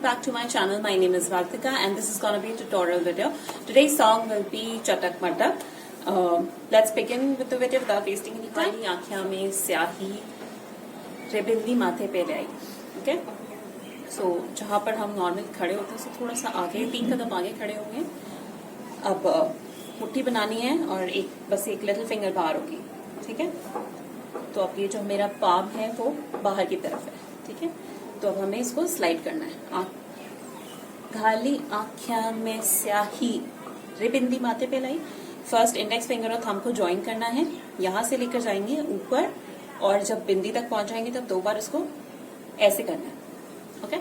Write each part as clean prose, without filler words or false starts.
welcome back to my channel. My name is Vartika and this is gonna be a tutorial video. Today's song will be Chatak Matak. Let's begin with the video without wasting any time. काली आँखियाँ में स्याही रे बिंदी माथे पे ले आई. Okay? So जहाँ पर हम normal खड़े होते हैं उससे थोड़ा सा आगे 3 कदम आगे खड़े होंगे. अब मुट्ठी बनानी है और बस एक लिटिल फिंगर बाहर होगी. ठीक है? तो अब ये जो मेरा पाम है वो बाहर की तरफ है. ठीक है? तो अब हमें इसको स्लाइड करना है. घाली आँखियाँ में स्याही रे बिंदी माथे पे लाई. फर्स्ट इंडेक्स फिंगर और थंब को ज्वाइन करना है. यहाँ से लेकर जाएंगे ऊपर और जब बिंदी तक पहुंच जाएंगे तब 2 बार इसको ऐसे करना है. Okay,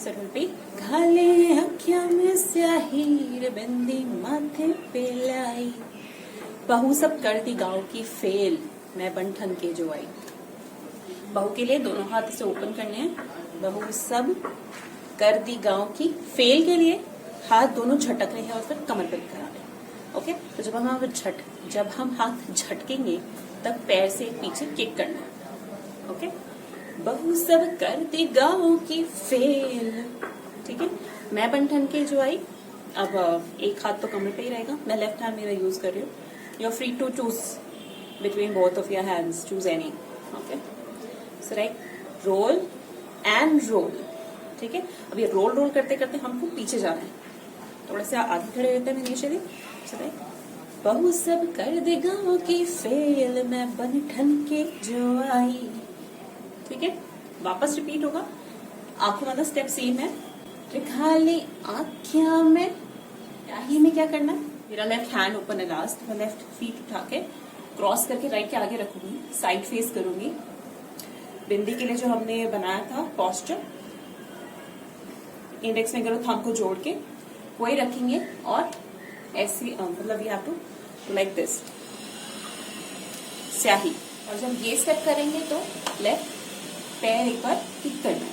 so it will be घाली आँखियाँ में स्याही रे बिंदी माथे पे लाई. बहू सब कर दी गाँव की फेल मैं बन ठन के जो आई. बहू के लिए दोनों हाथ से ओपन करने हैं. बहू सब कर दी गांव की फेल के लिए हाथ दोनों झटक रहे हैं और फिर कमर पे करा रहे हैं. ओके, तो जब हम हाथ झटकेंगे तब पैर से पीछे किक करना है. ओके, बहू सब कर दी गांव की फेल. ठीक है, मैं बन ठन के जो आई. अब एक हाथ तो कमर पे ही रहेगा. मैं लेफ्ट हैंड मेरा यूज कर रही हूँ. You are free to choose between both of your hands. Choose any. Okay, so right, roll and roll. ठीक है, अब ये रोल करते करते हमको पीछे जाना है. थोड़ा सा आगे खड़े होते हैं इनिशियली. सो राइट, बहू सब कर दे गाँव की फेल मैं बन ठन के जो आई. ठीक है, वापस रिपीट होगा. आंखों वाला स्टेप सेम है. खाली आँखियां में स्याही में क्या करना है. मेरा लेफ्ट हैंड ओपन है लास्ट. मैं लेफ्ट फीट उठा के क्रॉस करके राइट के आगे रखूंगी. साइड फेस करूंगी. बिंदी के लिए जो हमने बनाया था पोस्चर, इंडेक्स फिंगर और थंब को जोड़ के वही रखेंगे और ऐसी मतलब we have to like this स्याही. और जब ये स्टेप करेंगे तो लेफ्ट पैर एक बार किक करना है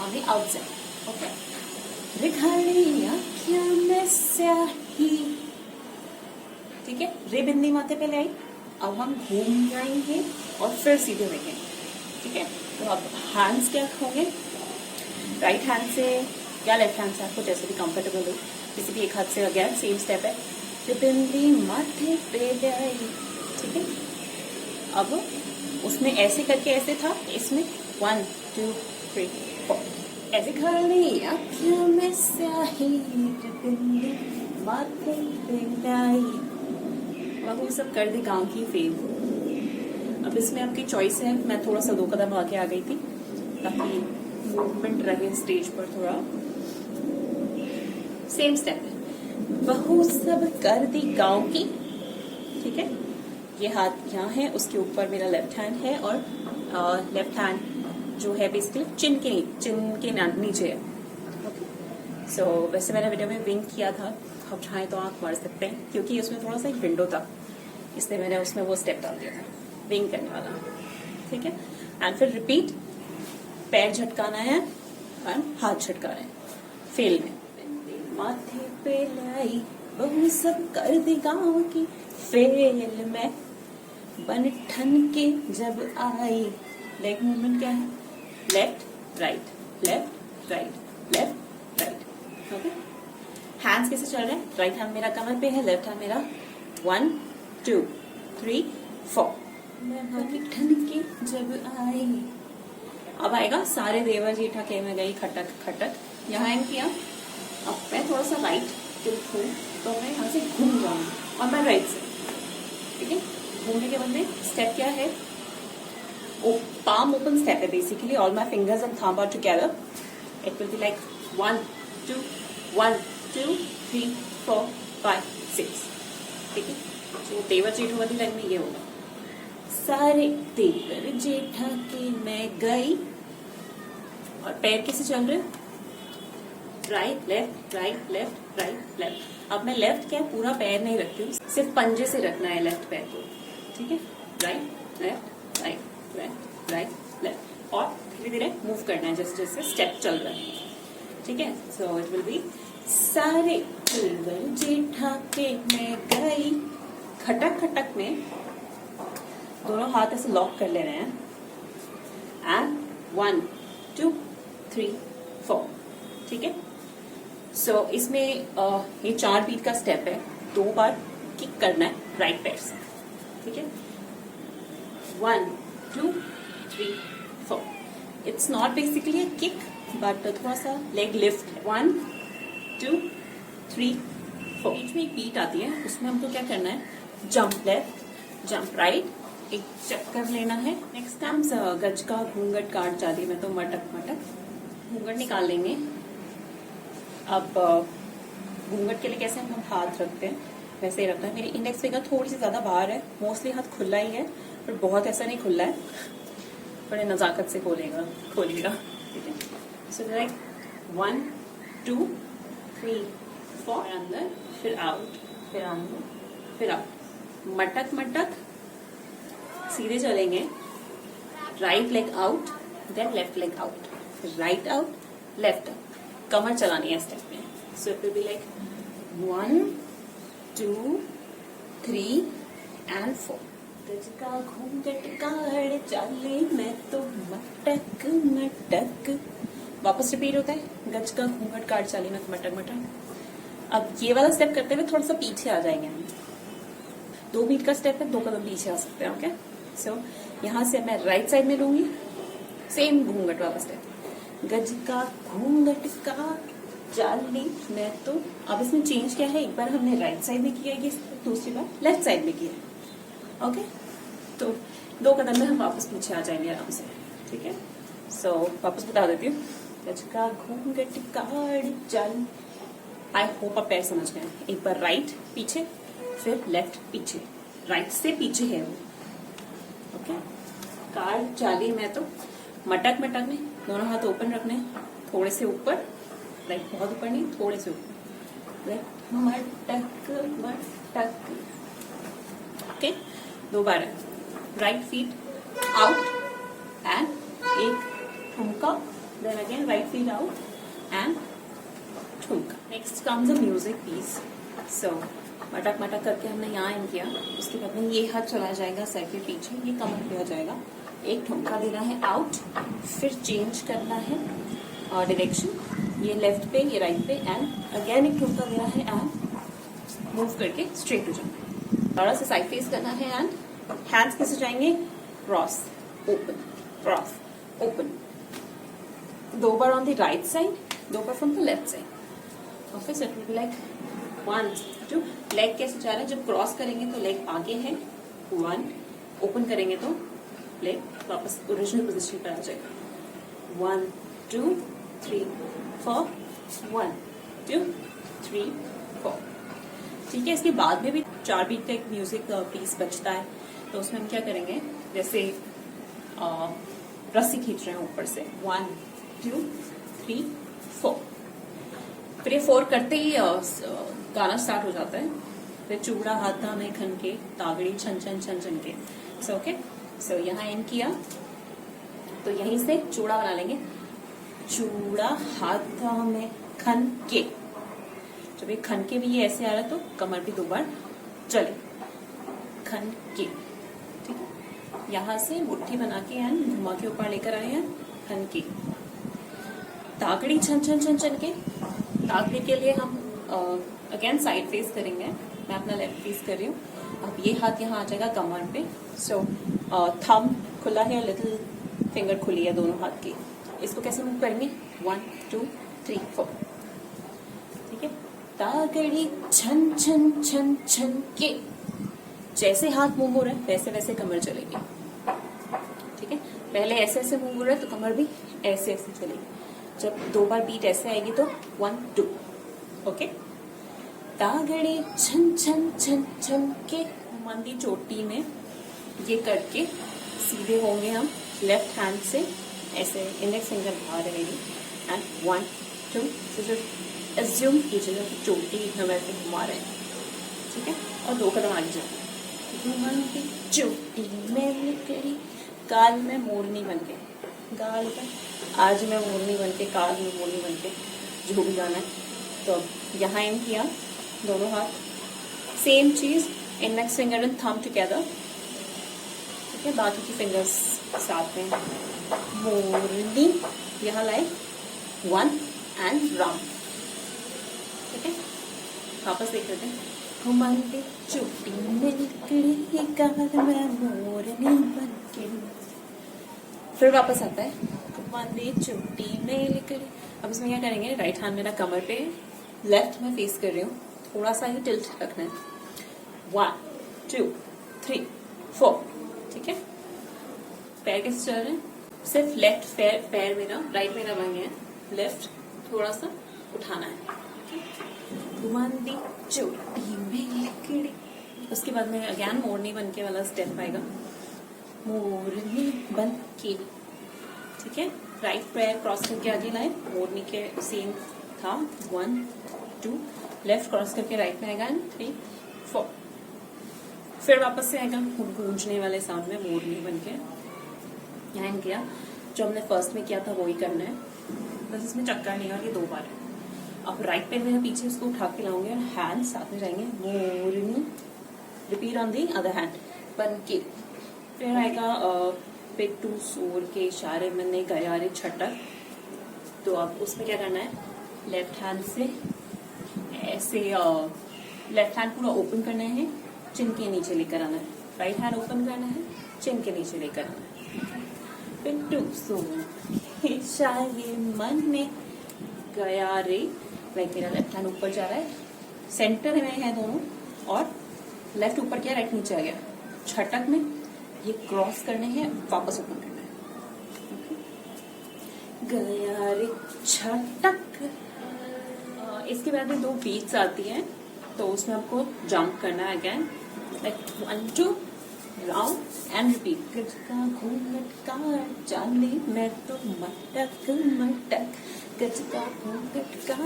ऑन द आउटसाइड. ओके, रिखाली आँखियाँ में स्याही. ठीक है, रे बिंदी माथे पे ले आई. अब हम घूम जाएंगे और फिर सीधे रहेंगे. ठीक है, तो अब हैंड्स क्या होंगे. राइट हैंड से या लेफ्ट हैंड से आपको जैसे भी कंफर्टेबल हो. किसी भी एक हाथ से अगेन सेम स्टेप है. बिंदी माथे पे ले आई. ठीक है, अब उसमें ऐसे करके ऐसे था. इसमें 1 2 3 4 ऐसे खाली आँखियों में स्याही बिंदी माथे पे ले आई. वो सब कर दी गाँव की फेल. अब इसमें आपकी चॉइस है. मैं थोड़ा सा 2 कदम आगे आ गई थी ताकि मूवमेंट रहे स्टेज पर. थोड़ा सेम स्टेप है. बहू सब कर दी गाँव की. ठीक है, ये हाथ यहाँ है. उसके ऊपर मेरा लेफ्ट हैंड है और लेफ्ट हैंड जो है बेसिकली चिन के नीचे है. ओके, सो वैसे मैंने वीडियो में विंक किया था. आप चाहें तो आंख मार सकते हैं क्योंकि उसमें थोड़ा सा एक विंडो था, इसलिए मैंने उसमें वो स्टेप डाल दिया था विंक करने वाला. ठीक है, एंड फिर रिपीट. पैर झटकाना है एंड हाथ झटकाना है फेल में. माथे पे लाई बहू सब कर दी गाँव की फेल में बन ठन के जब आई. लेग मूवमेंट क्या है. Left right left right left right. Okay, hands कैसे चल रहे हैं. राइट हैंड मेरा कमर पे है. लेफ्ट हैंड मेरा 1 2 3 4 मैं ठन के जब आई. अब आएगा सारे देवर जेठा के में गई खटक खटक. यहाँ एंड किया. अब मैं थोड़ा सा राइट टिल्ट हूँ तो मैं यहाँ से घूम जाऊंगी और मैं राइट से. ठीक है, घूमने के बदले स्टेप क्या है. palm open step है basically. all my fingers and thumb are together. it will be like 1 2 1 2 3 4 5 6. ठीक है, तो देवर जेठा वाली लाइन में ये होगा. सारे देवर जेठा के मैं गई. और पैर कैसे चल रहे. Right left right. अब मैं लेफ्ट क्या पूरा पैर नहीं रखती हूँ, सिर्फ पंजे से रखना है लेफ्ट पैर को. ठीक है, right left right right left और धीरे धीरे मूव करना है जैसे जैसे स्टेप चल रहा है. ठीक है, सो इट विल बी सारे देवर जेठा के मैं गई. खटक खटक में दोनों हाथ ऐसे लॉक कर ले रहे हैं. एंड 1 2 3 4 ठीक है। सो इसमें ये 4 बीट का स्टेप है, 2 बार किक करना है राइट पैर से, ठीक है। 1 2 3 4। It's not basically a kick but थोड़ा सा लेग लिफ्ट। 1 2 3 4। बीच में एक बीट आती है, उसमें हमको क्या करना है, जंप लेफ्ट जंप राइट, एक चक्कर लेना है। नेक्स्ट टाइम गज का घूंघट काट जाती में तो मटक मटक घूंघट निकाल लेंगे। अब घूंघट के लिए कैसे हम हाथ रखते हैं वैसे ही रखना है। मेरी इंडेक्स फिंगर थोड़ी सी ज्यादा बाहर है, मोस्टली हाथ खुला ही है पर बहुत ऐसा नहीं खुला है, बड़े नजाकत से खोलिएगा, ठीक है। सो लाइक 1 2 3 4, अंदर फिर आउट, फिर अंदर फिर आउट, मटक मटक सीधे चलेंगे। Right leg out then left leg out, right out left out, कमर चलानी है स्टेप में। So it will be like 1 2 3 and 4। गज का घूंघट काढ़ चाले मैं तो मटक मटक। वापस रिपीट होता है, गज का घूंघट काढ़ चाले मैं तो मटक मटक। अब ये वाला स्टेप करते हुए थोड़ा सा पीछे आ जाएंगे हम। 2 बीट का स्टेप है, 2 कदम पीछे आ सकते हैं। ओके, सो यहां से मैं राइट साइड में लूंगी, सेम घूंघट वाला स्टेप। गज का घूंघट का चाली मैं तो। अब इसमें चेंज क्या है, एक बार हमने राइट साइड में किया है, दूसरी बार लेफ्ट साइड में किया है। ओके, तो 2 कदम में हम वापस पीछे आ जाएंगे आराम से, ठीक है। सो वापस बता देती हूँ, गज का घूंघट काढ़ चाली। आई होप आप पैर समझ गए। एक बार राइट पीछे, फिर लेफ्ट पीछे, राइट से पीछे है वो। ओके, काढ़ चाली मैं तो मटक मटक में दोनों हाथ ओपन रखने, थोड़े से ऊपर, लाइक बहुत ऊपर नहीं, थोड़े से ऊपर, लाइक मटक मटक। ओके, 2 बार है। राइट फीट आउट एंड एक ठुमका, then again right feet out and ठुमका। Next comes a music piece. So मटक मटक करके हमने यहाँ इन किया, उसके बाद में ये हाथ चला जाएगा साइड के पीछे, ये कमर पे आ जाएगा। एक ठुमका देना है आउट, फिर चेंज करना है डायरेक्शन, ये लेफ्ट पे ये राइट पे, एंड अगेन एक ठुमका देना है एंड मूव करके स्ट्रेट हो जाना है। थोड़ा सा साइड फेस करना है एंड हैंड्स कैसे जाएंगे, cross open cross open. 2 bar on the right side, 2 bar from the left side. Okay, so it will be like 1 2। Leg कैसे जा रहा है, जब क्रॉस करेंगे तो लेग आगे है, 1, ओपन करेंगे तो लेग वापस ओरिजिनल पोजीशन पर आ जाएगा। 1 2 3 4 1 2 3 4, ठीक है। इसके बाद में भी 4 बीट का एक म्यूजिक पीस बचता है, तो उसमें हम क्या करेंगे, जैसे रस्सी खींच रहे हैं ऊपर से, 1 2 3 4। फिर ये 4 करते ही गाना स्टार्ट हो जाता है। फिर चूड़ा हाथा में खन के, तागड़ी छन छन छन छन के। सो ओके, सो यहाँ इन किया तो यहीं से चूड़ा बना लेंगे। चूड़ा हाथा में खन के, जब ये खन के भी ये ऐसे आ रहा है तो कमर भी 2 बार चले, खन के, ठीक है। यहाँ से मुट्ठी बना के एंड घुमा के ऊपर लेकर आए हैं, खन के। तागड़ी छन छन छन छन के। तागड़ी के लिए हम अगेन साइड फेस करेंगे, मैं अपना लेफ्ट फेस कर रही हूँ। अब ये हाथ यहाँ आ जाएगा कमर पे। सो थंब खुला है और लिटिल फिंगर खुली है दोनों हाथ की। इसको कैसे मूव करेंगे, 1 2 3 4, ठीक है। तागड़ी छन छन छन छन के, जैसे हाथ मूव हो रहा है वैसे वैसे कमर चलेगी, ठीक है। पहले ऐसे ऐसे मूव हो रहा है तो कमर भी ऐसे ऐसे चलेगी। जब 2 बार बीट ऐसे आएगी तो 1 2, ओके। तागड़ी छन छन छन छन के, मंदी चोटी में ये करके सीधे होंगे हम लेफ्ट हैंड से, ऐसे इंडेक्स फिंगर बाहर है मेरी, एंड 1 2। एज्यूम कीजिए चोटी हम ऐसे घुमा रहे हैं, ठीक है। और 2 कदम आगे जाए, मंदी चोटी में निकली काल में मोरनी बन के, गाल पर आज मैं मोरनी बन के, काल में मोरनी बन के, जो भी गाना है। तो यहाँ इन किया, दोनों हाथ सेम चीज, index finger and thumb together, ठीक है। बाकी की फिंगर्स साथ में, मोरनी यहाँ लाए 1 एंड राउंड। ठीक है, वापस देख लेते हैं। घुमाते चुटी में लकड़ी गाल में मोरनी बनके। फिर वापस आता है घुमाते चुटी में लकड़ी। अब इसमें क्या करेंगे, राइट हैंड मेरा कमर पे, लेफ्ट में फेस कर रही हूँ, थोड़ा सा ही टिल्ट रखना है। 1 2 3 4। ठीक है, पैर कैसे चल रहे हैं, सिर्फ लेफ्ट पैर मेरा, राइट मेरा बन गया है, लेफ्ट थोड़ा सा उठाना है। घुमाती चोटी में लकड़ी। उसके बाद में अगेन मोरनी बनके वाला स्टेप आएगा, मोरनी बनके। ठीक है, राइट पैर क्रॉस करके आगे लाए, मोरनी के सेम था। 1 2, लेफ्ट क्रॉस करके राइट में आएगा, 3 4। फिर वापस से आएगा गूंजने वाले साउंड में मोरनी बनके। यहाँ किया, जो हमने फर्स्ट में किया था वही करना है, बस इसमें चक्कर नहीं है, ये 2 बार है। अब राइट पैर मेरे पीछे, उसको उठा के लाऊंगे और हैंड साथ में जाएंगे, मोरनी। Repeat on the other hand, बनके। फिर आएगा पिट्टू सूर के इशारे में गया रे छटक। तो अब उसमें क्या करना है, लेफ्ट हैंड से ऐसे लेफ्ट हैंड पूरा ओपन करना है, चिन के नीचे लेकर आना है, राइट हैंड ओपन करना है, चिन के नीचे लेकर आना है। पिट्टू सूर के इशारे मन में गया रे, लाइक मेरा लेफ्ट हैंड ऊपर जा रहा है, सेंटर में है दोनों, और लेफ्ट ऊपर किया, राइट नीचे आ गया। छटक में ये क्रॉस करने हैं, वापस ओपन करना है। गया रे छटक। इसके बाद में 2 बीट्स आती हैं, तो उसमें आपको जंप करना है again, like 1 2 round and repeat. गजका घूंघट का चांदी मैं तो मटक मटक, गजका घूंघट का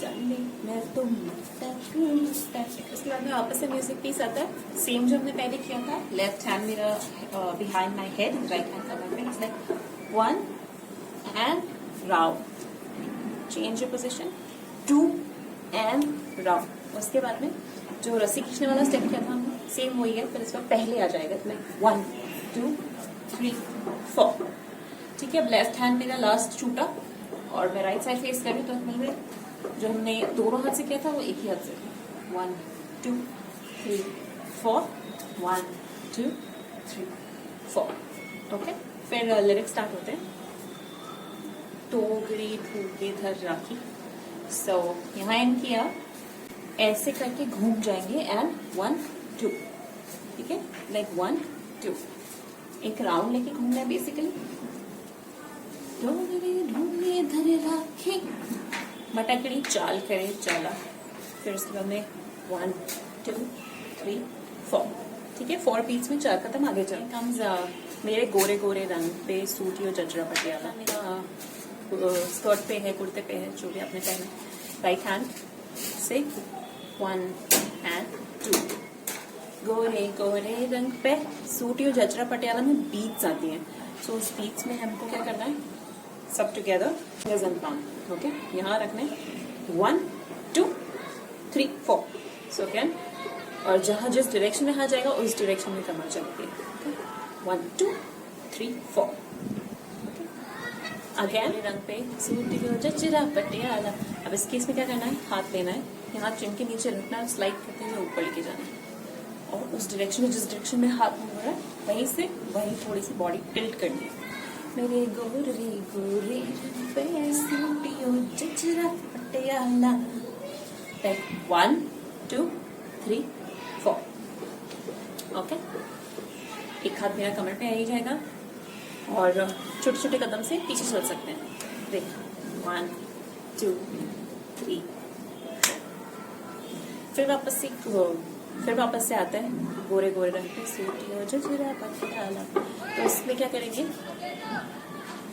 चांदी मैं तो मटक मटक। इसके बाद में वापस से म्यूजिक पीस आता है, सेम जो हमने पहले किया था। लेफ्ट हैंड मेरा behind my head, right hand कमर पे, it's like 1 and round, change your position, 2 and round. उसके बाद में जो रस्सी खींचने वाला स्टेप किया था हमने, सेम वही है, फिर इसमें पहले आ जाएगा, लाइक 1 2 3 4। ठीक है, अब लेफ्ट हैंड मेरा लास्ट छूटा और मैं राइट साइड फेस कर रही हूँ, तो मैंने जो हमने दोनों हाथ से किया था वो एक ही हाथ से, 1 2 3 4, 1 2 3 4। ओके, फिर लिरिक्स स्टार्ट होते हैं। तोगड़ी फूके धर राखी। सो यहाँ एंड किया, ऐसे करके घूम जाएंगे एंड 1 2। ठीक है, लाइक 1 2, एक राउंड लेके घूमना है बेसिकली। ढूंढे धरे राखी, मटकड़ी चाल करे चला। फिर उसके बाद में 1 2 3 4। ठीक है, 4 बीट्स में 4 कदम आगे चल। कम्स मेरे गोरे गोरे रंग पे सूटियो जजरा पटियाला। मेरा स्कर्ट पे है, कुर्ते पे है, जो भी आपने पहना। राइट हैंड से 1 एंड 2। गोरे गोरे रंग पे सूटियो जजरा पटियाला में बीट्स आती हैं। सो उस बीट्स में हमको क्या करना है, सब टुगेदर गजन पाम। ओके, यहाँ रखना है 1 2 3 4। सो कैन, और जहाँ जिस डायरेक्शन में हाथ जाएगा उस डायरेक्शन में कमर चलती है। 1 2 3 4। अगेन रंग पे सूटियो जजरा पटियाला। अब इस केस में क्या करना है, हाथ लेना है, यहाँ चिन के नीचे रखना है, स्लाइड करते हुए ऊपर लेके जाना है, और उस डायरेक्शन में, जिस डायरेक्शन में हाथ मूव हो रहा है, वहीं से वहीं थोड़ी सी बॉडी टिल्ट करनी है। मेरे गोरे गोरे रंग पे सूटियो जजरा पटियाला। 1 2 3 4। ओके, एक हाथ मेरा कमर पे आ ही जाएगा, और छोटे छोटे कदम से पीछे चल सकते हैं। देख, 1 2 3। फिर वापस से आता है गोरे गोरे रंग पे सूटियो जजरा पटियाला। तो इसमें क्या करेंगे,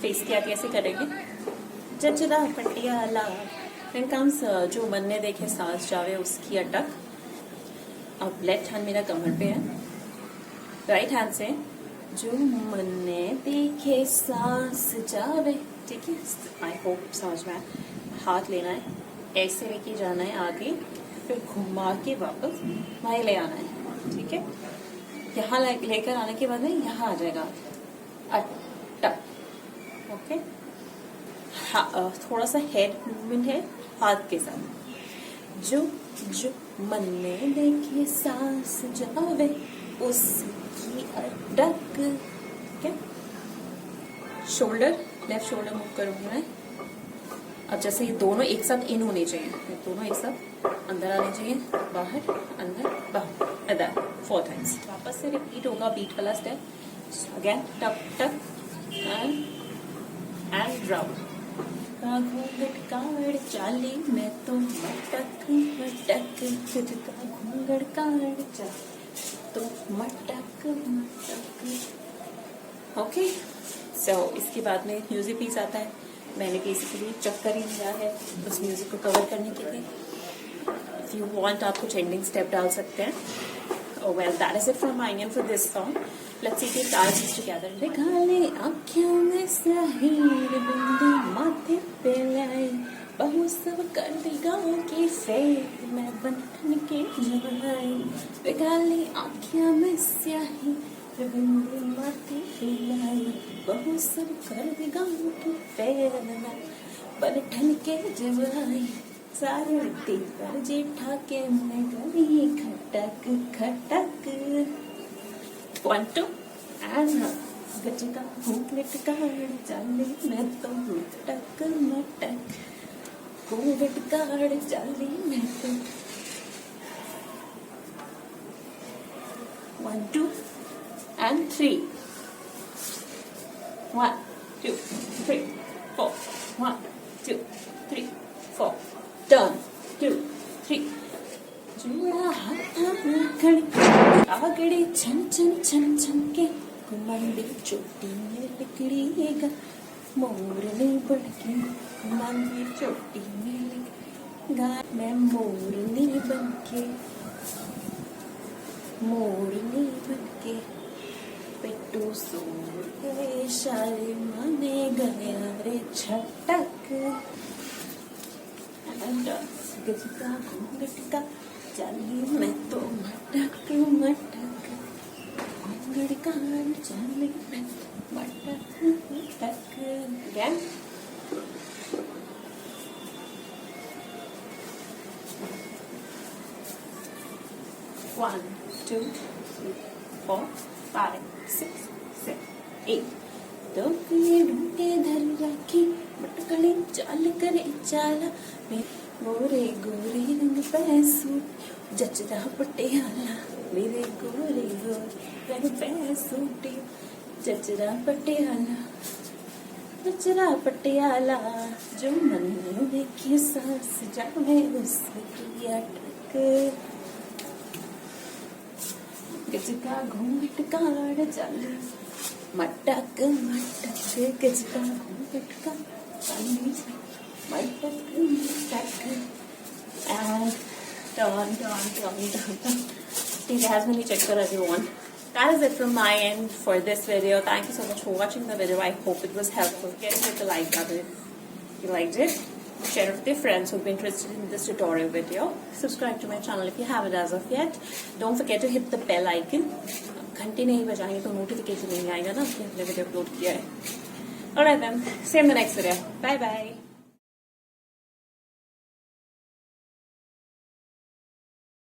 फेस किया कैसे करेंगे, जजरा पटियाला। फिर कम्स जो मन ने देखे सांस जावे उसकी अटक। अब लेफ्ट हैंड मेरा कमर पे है, राइट हैंड से जो मन ने देखे सांस जावे। ठीक है, आई होप समझ में आए। हाथ लेना है, ऐसे लेके जाना है आगे, फिर घुमा के वापस वहीं ले आना है। ठीक है, यहाँ लेकर आने के बाद में यहाँ आ जाएगा अटक। ओके, थोड़ा सा हेड मूवमेंट है हाथ के साथ. जो जो मन में देखे सांस जावे उसकी अटक. क्या शोल्डर, लेफ्ट शोल्डर मूव करूंगी मैं. अब जैसे ये दोनों एक साथ इन होने चाहिए, ये दोनों एक साथ अंदर आने चाहिए, बाहर अंदर बाहर, अदर 4 टाइम्स. वापस से रिपीट होगा बीट वाला स्टेप. अगेन टक टक एंड राउंड. घूंघट काड़ चाली मैं तो मटक मटक, तुझका घूंघट काड़ चाली तो मटक मटक. ओके, सो इसके बाद में म्यूजिक पीस आता है. मैंने बेसिकली चक्कर ही लिया है उस म्यूजिक को कवर करने के लिए. इफ यू वांट आप कुछ एंडिंग स्टेप डाल सकते हैं. Well that is it from my end for this song. Let's see the dance together. दिखाले आँखों में स्याही बिंदी माथे पे लाई, बहु सब कर दी गाँव की फेर मैं बनठन के जवाई. दिखाले आँखों में स्याही बिंदी माथे पे लाई, बहु सब कर दी गाँव की फेर मैं बनठन के जवाई. सारे पर जेठा के मैं गली खटक खटक. 1 2 एंड गजका घूंघट काड़ चाली मैं तो मटक मटक, घूंघट काड़ चाली मैं तो. 1 2 and 3. 1 2 3 4. 1 2 3 4. Turn 2 3. जुड़ा हाथ खड़ी आगड़ी छन छन छन छन के, कुमारी चोटी में लिकड़ीगा मोरनी बढ़की, कुमारी चोटी में लिकड़ीगा मैं मोरनी बनके, मोरनी बनके. पेटू सोर गए शारे माने गया रे छटक. गजका घूंघट का चाली मैं तो मटक मटक, घूंघट का चाली मैं तो मटक मटक. Again. One, 2, 3, 4, 5, 6, 7, 8. तो ये ढूंढे धर राखी मटकड़ी चाल करे चाला, गोरे गोरे रंग पे सूट जचरा पटियाला, मेरे गोरे गोरे रंग पे सूट जचरा पटियाला, जचरा पटियाला. जो मन में देखी सांस जावे उसकी अटक. गजका घूंघट काड़ चाली मटक मटक, गजका घूंघट का चाली मटक मटक. And turn. Take as many checker as you want. That is it from my end for this video. Thank you so much for watching the video. I hope it was helpful. Get hit the like button if you liked it. Share it with your friends who would be interested in this tutorial video. Subscribe to my channel if you haven't as of yet. Don't forget to hit the bell icon. घंटी नहीं बजाएंगे तो notification नहीं आएगा ना अपने video upload किया है. Alright then, see you in the next video. Bye bye.